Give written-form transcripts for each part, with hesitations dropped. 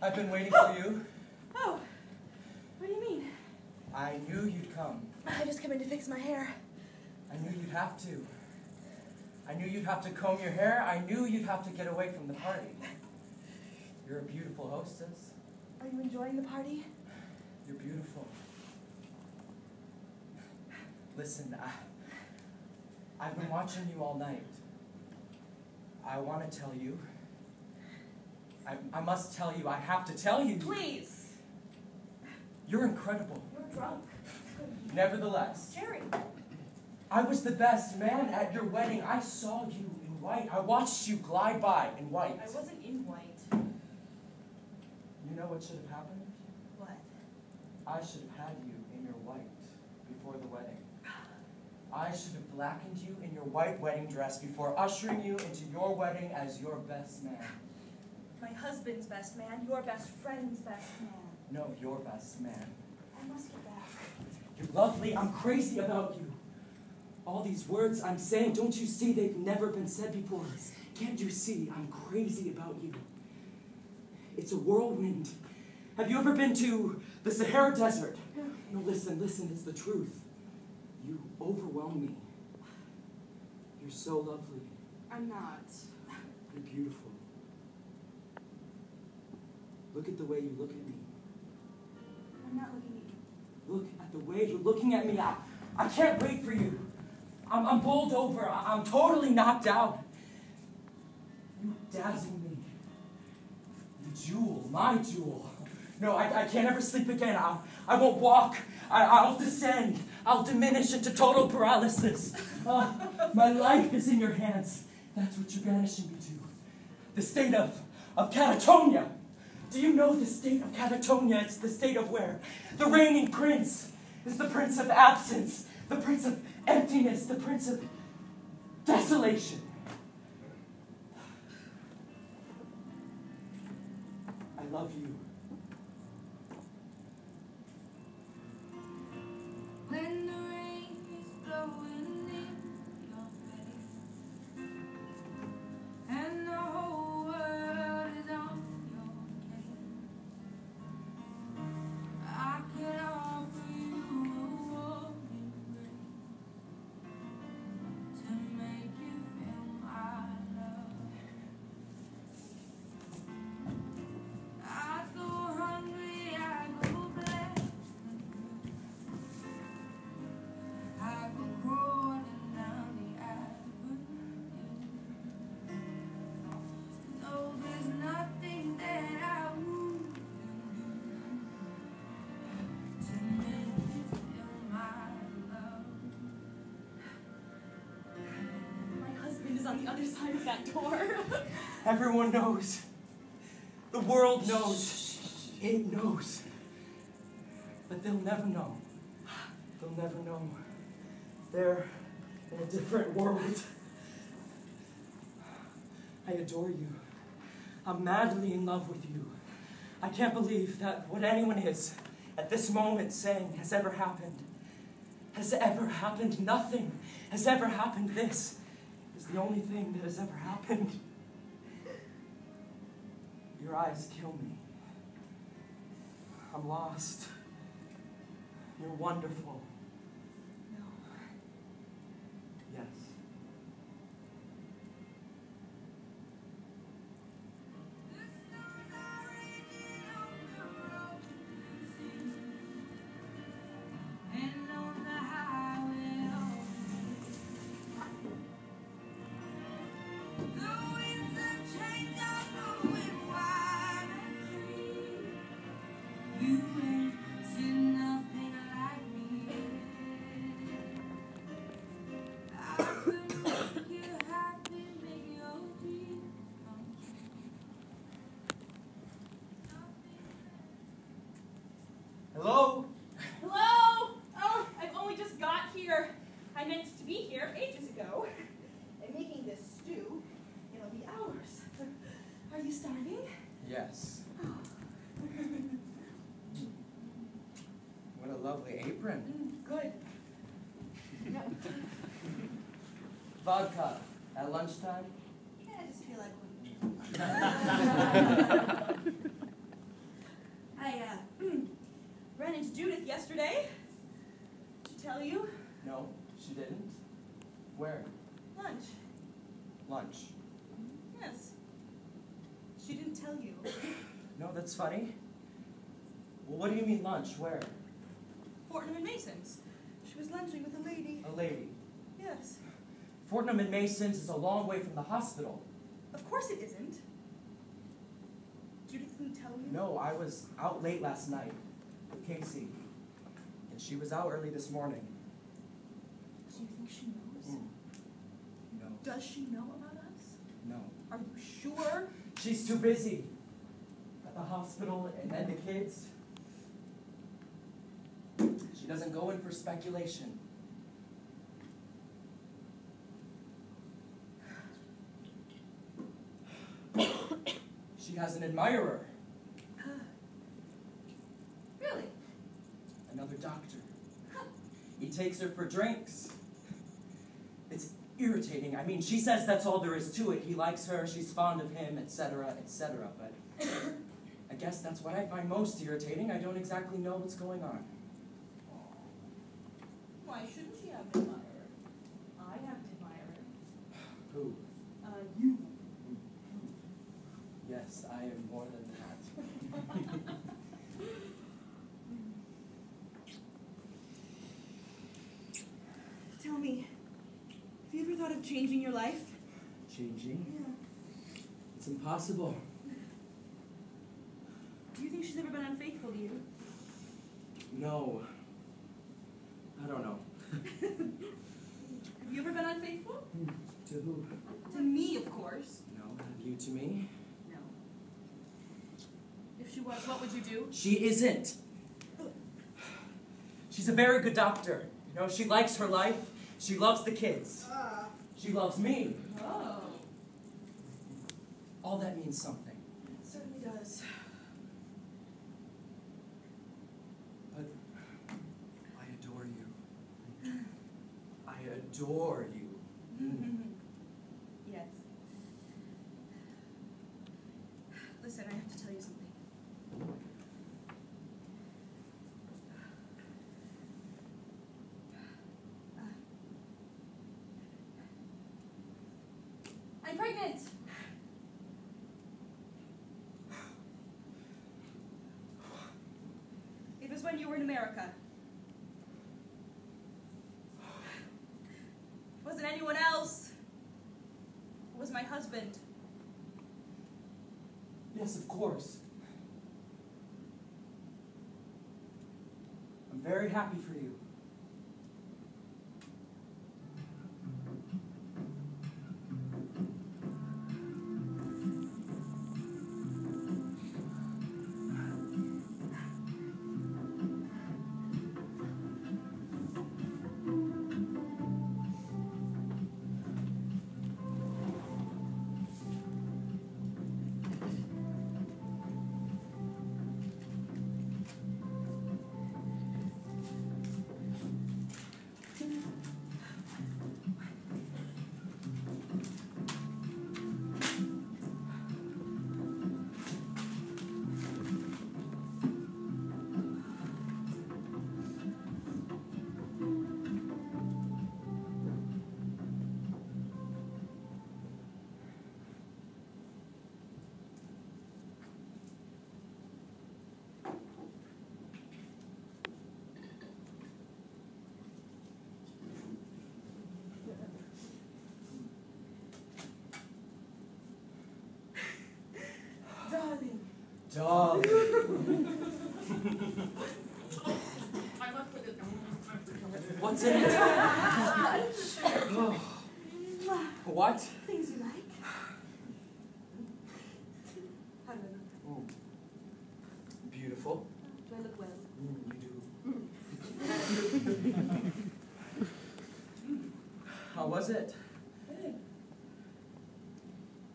I've been waiting for you. Oh, what do you mean? I knew you'd come. I just come in to fix my hair. I knew you'd have to. I knew you'd have to comb your hair. I knew you'd have to get away from the party. You're a beautiful hostess. Are you enjoying the party? You're beautiful. Listen, I've been watching you all night. I want to tell you. I must tell you. I have to tell you. Please. You're incredible. You're drunk. Nevertheless. Jerry. I was the best man at your wedding. I saw you in white. I watched you glide by in white. I wasn't in white. You know what should have happened? What? I should have had you in your white before the wedding. I should have blackened you in your white wedding dress before ushering you into your wedding as your best man. My husband's best man, your best friend's best man. No, your best man. I must get back. You're lovely. I'm crazy about you. All these words I'm saying, don't you see they've never been said before? Can't you see I'm crazy about you? It's a whirlwind. Have you ever been to the Sahara Desert? No, listen, it's the truth. You overwhelm me. You're so lovely. I'm not. You're beautiful. Look at the way you look at me. I'm not looking at you. Look at the way you're looking at me. I can't wait for you. I'm bowled over. I'm totally knocked out. You dazzle me. You jewel, my jewel. No, I can't ever sleep again. I won't walk. I'll descend. I'll diminish into total paralysis. My life is in your hands. That's what you're banishing me to. The state of catatonia. Do you know the state of catatonia? It's the state of where the reigning prince is the prince of absence, the prince of emptiness, the prince of desolation. I love you. When the rain is blowing in your face and the whole world is on your case, I could offer you a warm embrace to make you feel my love. I go hungry, I go black and blue. I go crawling down the avenue. No, there's nothing that I wouldn't do to make you feel my love. My husband is on the other side of that door. Everyone knows. The world knows. It knows. But they'll never know. They'll never know. They're in a different world. I adore you. I'm madly in love with you. I can't believe that what anyone is at this moment saying has ever happened. Has ever happened. Nothing has ever happened. This is the only thing that has ever happened. Your eyes kill me. I'm lost. You're wonderful. No. Yes. The stars are raging on the road you sing, and on the highway of the winds of change are blowing wide and free. You ain't seen nothing like me. I could make you happy, make your dreams come true. Hello? Hello? Oh, I've only just got here. I meant to be here ages ago. I'm making this stew. It'll be hours. Are you starving? Yes. What a lovely apron. Good. Vodka at lunchtime? Yeah, I just feel like one. I ran into Judith yesterday. Did she tell you? No, she didn't. Where? Lunch. Lunch. Yes. She didn't tell you. No, that's funny. Well, what do you mean lunch? Where? Fortnum and Mason's. She was lunching with a lady. A lady. Yes. Fortnum and Mason's is a long way from the hospital. Of course it isn't. Judith didn't tell you? No, I was out late last night with Casey. And she was out early this morning. Do you think she knows? No. Does she know about us? No. Are you sure? She's too busy. At the hospital and then the kids. She doesn't go in for speculation. She has an admirer. Really? Another doctor. He takes her for drinks. It's irritating. I mean, she says that's all there is to it. He likes her, she's fond of him, etc., etc. But I guess that's what I find most irritating. I don't exactly know what's going on. Why shouldn't she have an admirer? I have an admirer. Who? You. Yes, I am more than that. Tell me, have you ever thought of changing your life? Changing? Yeah. It's impossible. Do you think she's ever been unfaithful to you? No. I don't know. Have you ever been unfaithful? To who? To me, of course. No. Have you to me? No. If she was, what would you do? She isn't. She's a very good doctor. You know, she likes her life. She loves the kids. She loves me. Oh. All that means something. It certainly does. But I adore you. I adore you. Yes. Listen, I have to tell you something. I'm pregnant! It was when you were in America. It wasn't anyone else. It was my husband. Yes, of course. I'm very happy for you. Darling. Darling. What's in it? Oh. What? Things you like. How do I look? Oh. Beautiful. Do I look well? You do. How was it? Good.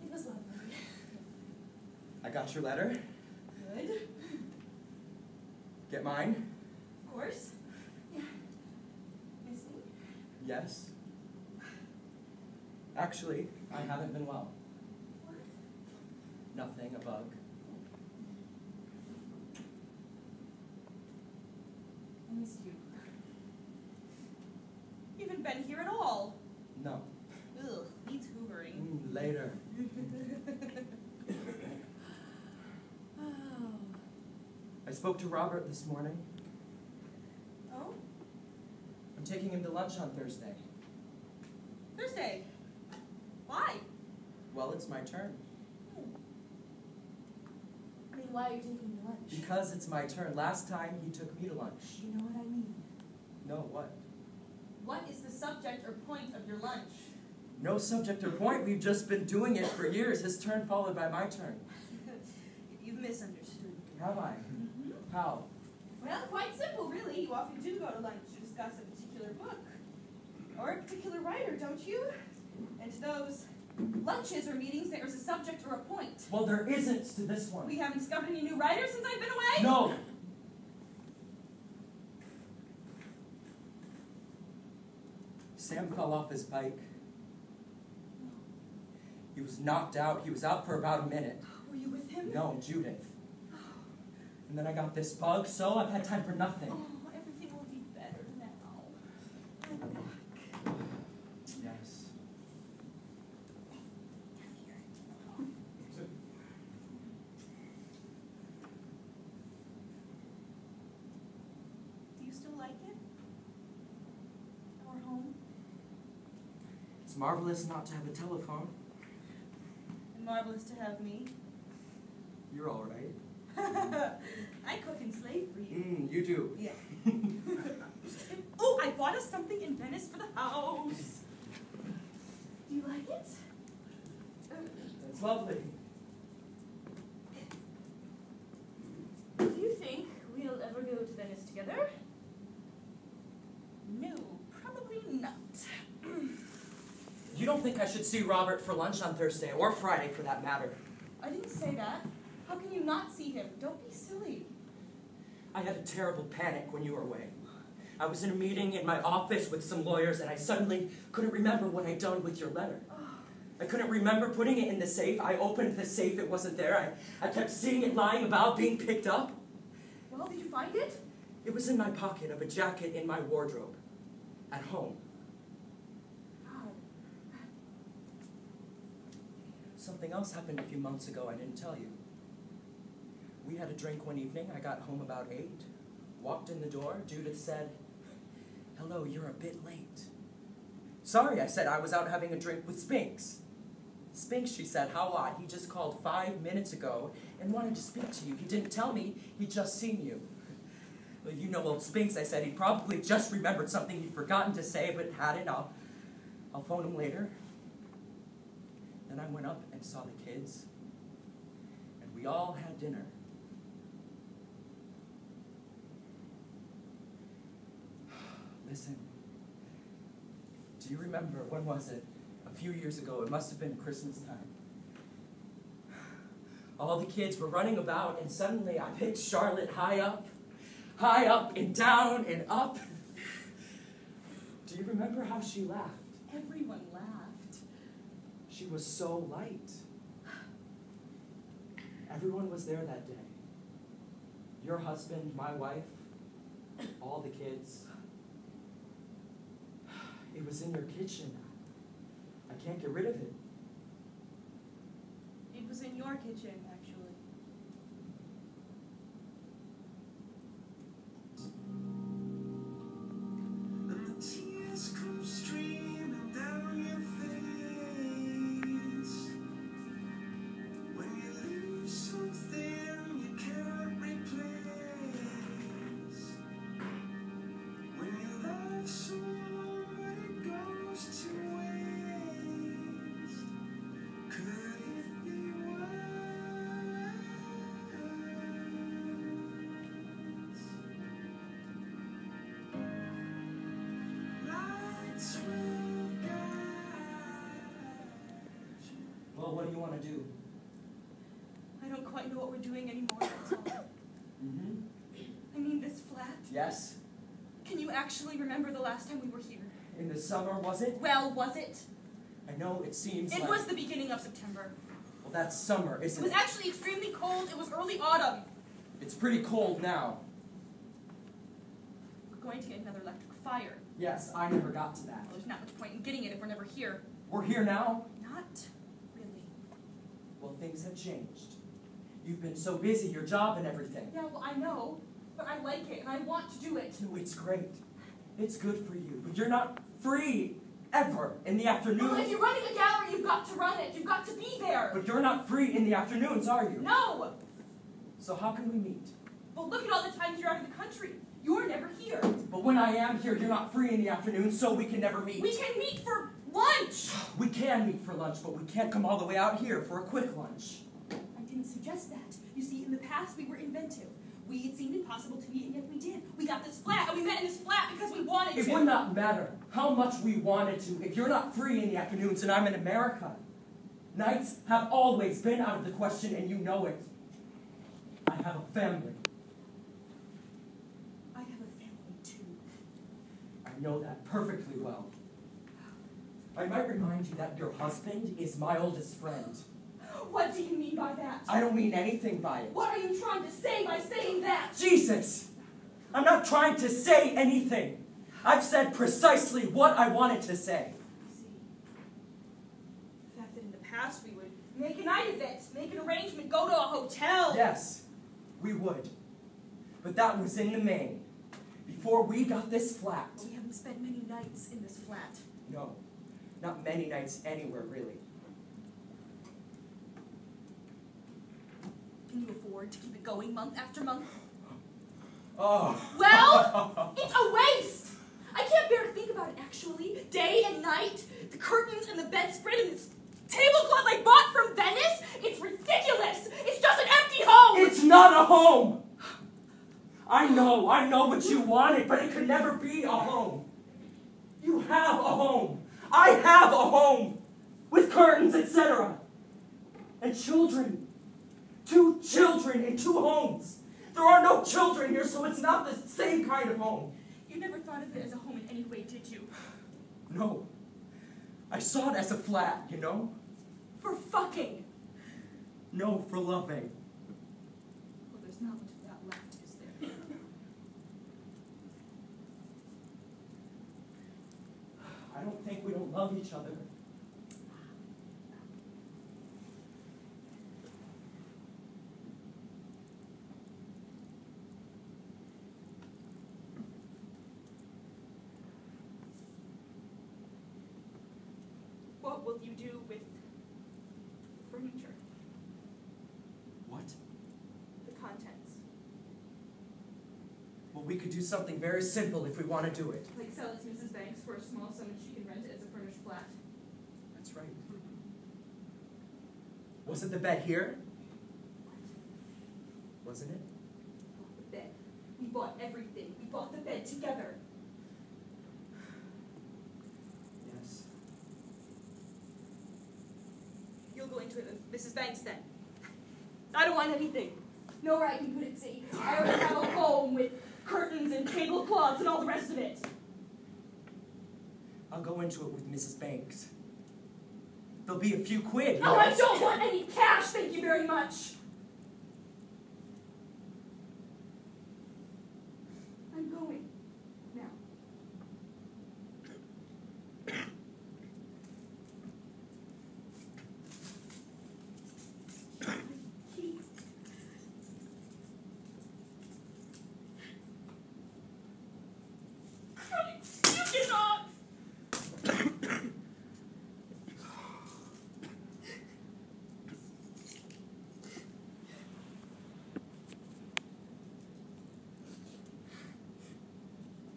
It was lovely. I got your letter. Good. Get mine? Of course. Yeah. Miss me? Yes. Actually, I haven't been well. What? Nothing, a bug. been here at all. No. Ugh, needs hoovering. Later. Oh. I spoke to Robert this morning. Oh? I'm taking him to lunch on Thursday. Thursday? Why? Well, it's my turn. I mean, why are you taking me to lunch? Because it's my turn. Last time he took me to lunch. You know what I mean. No, what? What is the subject or point of your lunch? No subject or point. We've just been doing it for years. His turn followed by my turn. You've misunderstood. Have I? Mm-hmm. How? Well, quite simple, really. You often do go to lunch to discuss a particular book. Or a particular writer, don't you? And to those lunches or meetings, there's a subject or a point. Well, there isn't to this one. We haven't discovered any new writers since I've been away? No! Sam fell off his bike. He was knocked out. He was out for about a minute. Were you with him? No, Judith. And then I got this bug, so I've had time for nothing. Oh, everything will be better now. I'm back. Yes. Do you still like it? Our home? It's marvelous not to have a telephone. And marvelous to have me. You're all right. I cook and slave for you. You do. Yeah. Oh, I bought us something in Venice for the house. Do you like it? That's lovely. Do you think we'll ever go to Venice together? No, probably not. You don't think I should see Robert for lunch on Thursday, or Friday for that matter? I didn't say that. How can you not see him? Don't be silly. I had a terrible panic when you were away. I was in a meeting in my office with some lawyers, and I suddenly couldn't remember what I'd done with your letter. I couldn't remember putting it in the safe. I opened the safe, it wasn't there. I kept seeing it lying about, being picked up. Well, did you find it? It was in my pocket of a jacket in my wardrobe, at home. How? Something else happened a few months ago I didn't tell you. We had a drink one evening. I got home about 8. Walked in the door. Judith said, "Hello, you're a bit late." Sorry, I said. I was out having a drink with Spinks. Spinks, she said, how odd. He just called 5 minutes ago and wanted to speak to you. He didn't tell me he'd just seen you. Well, you know old Spinks, I said. He probably just remembered something he'd forgotten to say, but hadn't. I'll phone him later. Then I went up and saw the kids, and we all had dinner. Listen, do you remember, when was it? A few years ago, it must have been Christmas time. All the kids were running about, and suddenly I picked Charlotte high up and down and up. Do you remember how she laughed? Everyone laughed. She was so light. Everyone was there that day. Your husband, my wife, all the kids. It was in your kitchen. I can't get rid of it. It was in your kitchen, actually. And the tears come streaming down your face when you lose something you can't replace. When you love someone but it goes to waste. Could it be worse? Lights will guide you. Well, what do you want to do? I don't quite know what we're doing anymore, that's all. I mean, this flat. Yes? Can you actually remember the last time we were here? In the summer, was it? Well, was it? I know it seems It like... was the beginning of September. Well, that's summer, It isn't was it? actually extremely cold. It was early autumn. It's pretty cold now. We're going to get another electric fire. Yes, I never got to that. Well, there's not much point in getting it if we're never here. We're here now. Not really. Well, things have changed. You've been so busy, your job and everything. Yeah, well, I know, but I like it, and I want to do it. No, it's great. It's good for you, but you're not free ever in the afternoon. Well, if you're running a gallery, you've got to run it. You've got to be there. But you're not free in the afternoons, are you? No! So how can we meet? Well, look at all the times you're out of the country. You're never here. But when I am here, you're not free in the afternoon, so we can never meet. We can meet for lunch! We can meet for lunch, but we can't come all the way out here for a quick lunch. I didn't suggest that. You see, in the past, we were inventive. It seemed impossible to meet, and yet we did. We got this flat, and we met in this flat because we wanted to. It would not matter how much we wanted to if you're not free in the afternoons and I'm in America. Nights have always been out of the question, and you know it. I have a family. I have a family, too. I know that perfectly well. I might remind you that your husband is my oldest friend. What do you mean by that? I don't mean anything by it. What are you trying to say by saying that? Jesus! I'm not trying to say anything. I've said precisely what I wanted to say. I see. The fact that in the past we would make a night of it, make an arrangement, go to a hotel. Yes, we would. But that was in the main. Before we got this flat. We haven't spent many nights in this flat. No, not many nights anywhere, really. Can you afford to keep it going month after month? Oh. Well, it's a waste! I can't bear to think about it, actually. Day and night, the curtains and the bedspread and this tablecloth I bought from Venice. It's ridiculous! It's just an empty home! It's not a home! I know what you wanted, but it could never be a home. You have a home. I have a home. With curtains, etc. And children. 2 children in 2 homes. There are no children here, so it's not the same kind of home. You never thought of it as a home in any way, did you? No. I saw it as a flat, you know? For fucking. No, for loving. Well, there's not much of that left, is there? I don't think we don't love each other. What will you do with furniture? What? The contents? Well, we could do something very simple if we want to do it. Like sell it to Mrs. Banks for a small sum and she can rent it as a furnished flat. That's right. Wasn't the bed here? Wasn't it? The bed. We bought everything. We bought the bed together. Yes. You'll go into it with Mrs. Banks then. I don't want anything. Nowhere I can put it, see. I already have a home with curtains and tablecloths and all the rest of it. I'll go into it with Mrs. Banks. There'll be a few quid. Oh, I don't want any cash, thank you very much. I'm going now. Keith. You cannot.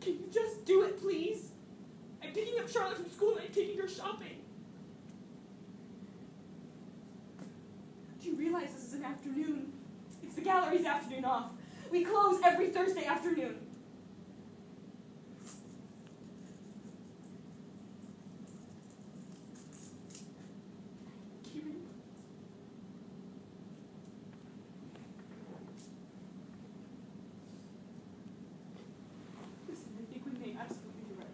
Can you just do it, please? I'm picking up Charlotte from school and I'm taking her shopping. Do you realize this is an afternoon? It's the gallery's afternoon off. We close every Thursday afternoon. Kieran? Listen, I think we may absolutely be right.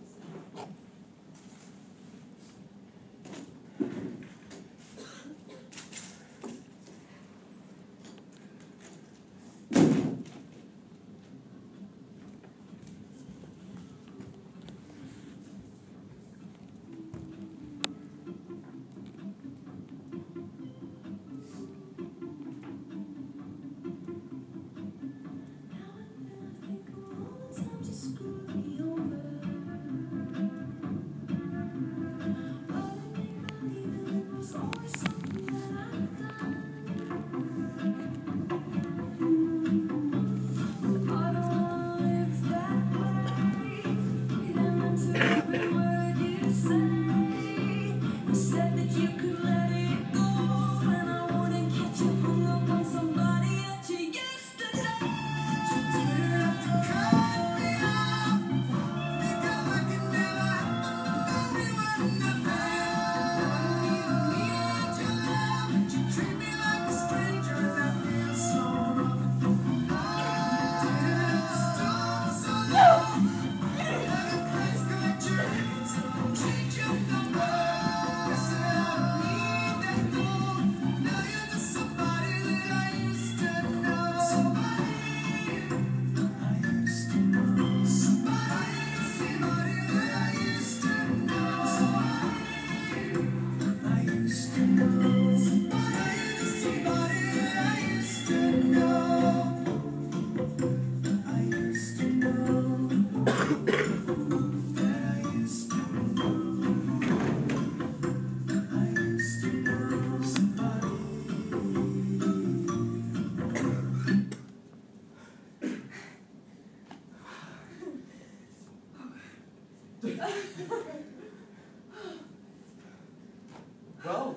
Well,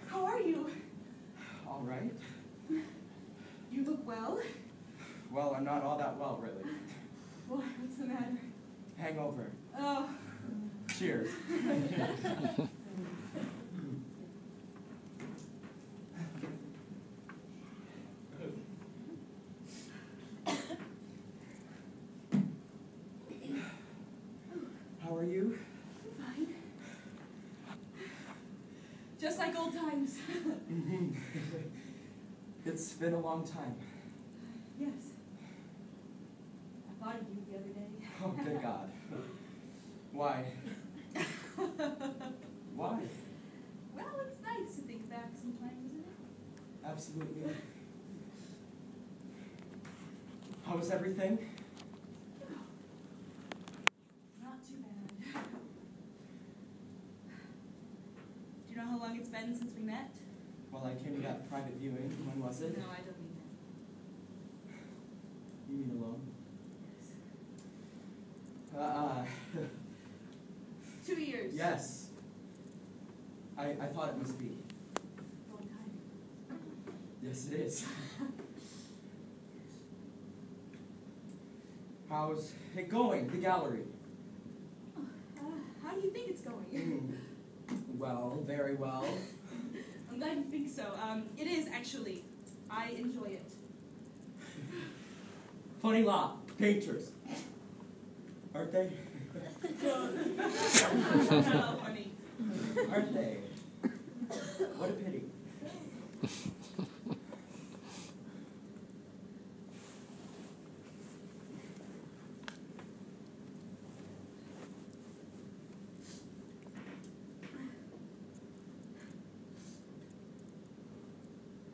How are you? all right. You look well. Well, I'm not all that well, really. What's the matter? Hangover. Oh. Cheers. How are you? Fine. Just like old times. It's been a long time. Yes. I thought of you the other day. Oh, good God. Why? Why? Well, it's nice to think back sometimes, isn't it? Absolutely. How was everything? Not too bad. Do you know how long it's been since we met? Well, I came to that private viewing. When was it? No, I don't mean that. You mean alone? Yes. 2 years. Yes. I thought it must be. Long time. Yes, it is. How's it going, the gallery? How do you think it's going? Well, very well. I'm glad you think so. It is, actually. I enjoy it. Funny lot, painters. Aren't they? How funny. Aren't they? What a pity.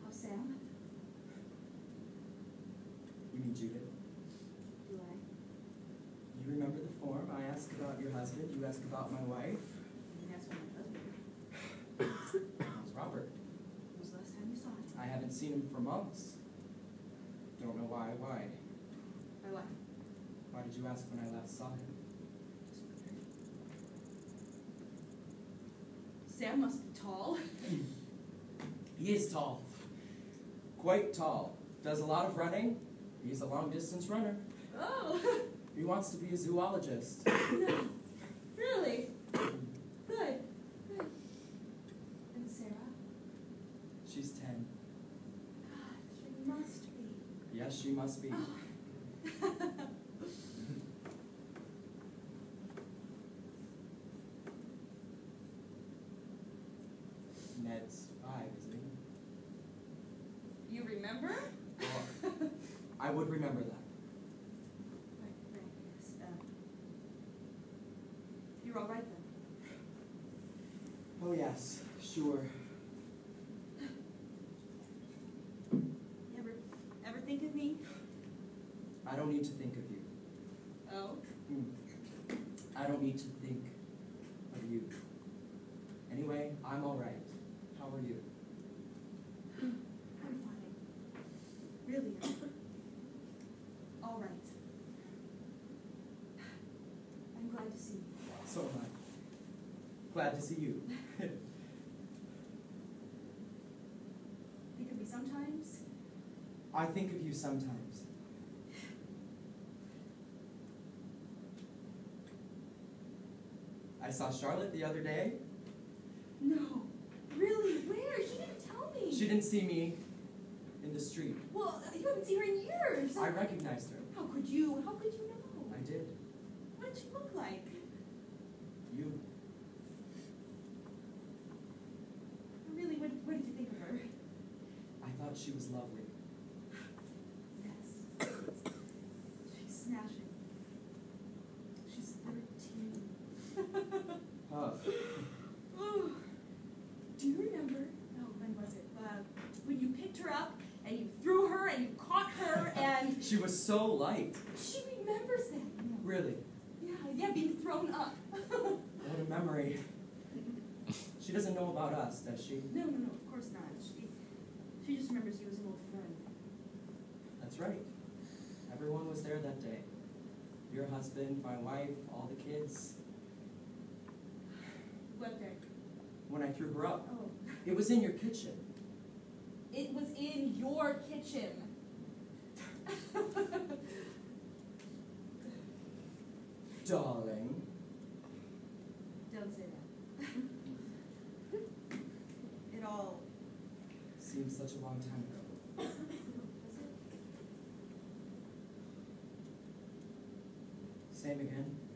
How's Sam? You mean Judith? Do I? You remember the form? I asked about your husband, you asked about my wife. You asked about my husband. How's Robert? When was the last time you saw him? I haven't seen him for months. Don't know why. Why? My wife. Why did you ask when I last saw him? Sam must be tall. He is tall. Quite tall. Does a lot of running. He's a long-distance runner. Oh, He wants to be a zoologist. no. Really? Good. Good. And Sarah? She's 10. God, she must be. Yes, she must be. Oh. Ned's 5, isn't he? You remember? Well, I would remember that. Right, yes. You're all right then? Oh, yes, sure. You ever think of me? I don't need to think of you. Oh? I don't need to think of you. Anyway, I'm all right. How are you? I'm fine. Really, all right. I'm glad to see you. So am I. Glad to see you. Think of me sometimes? I think of you sometimes. I saw Charlotte the other day. No. Really? Where? She didn't tell me. She didn't see me in the street. Well, you haven't seen her in years. I recognized her. How could you? How could you know? I did. What did she look like? You. Really, what did you think of her? I thought she was lovely. Yes. She's smashing. She's 13. Oh. Ooh. Do you remember? Oh, when was it? When you picked her up and you threw her and you caught her and She was so light. she remembers that. You know. Really. Yeah, being thrown up. What a memory. She doesn't know about us, does she? No, of course not. She just remembers you as an old friend. That's right. Everyone was there that day. Your husband, my wife, all the kids. What day? When when I threw her up. Oh. It was in your kitchen. It was in your kitchen. Darling. Don't say that. It all... Seems such a long time ago. Was it? Same again.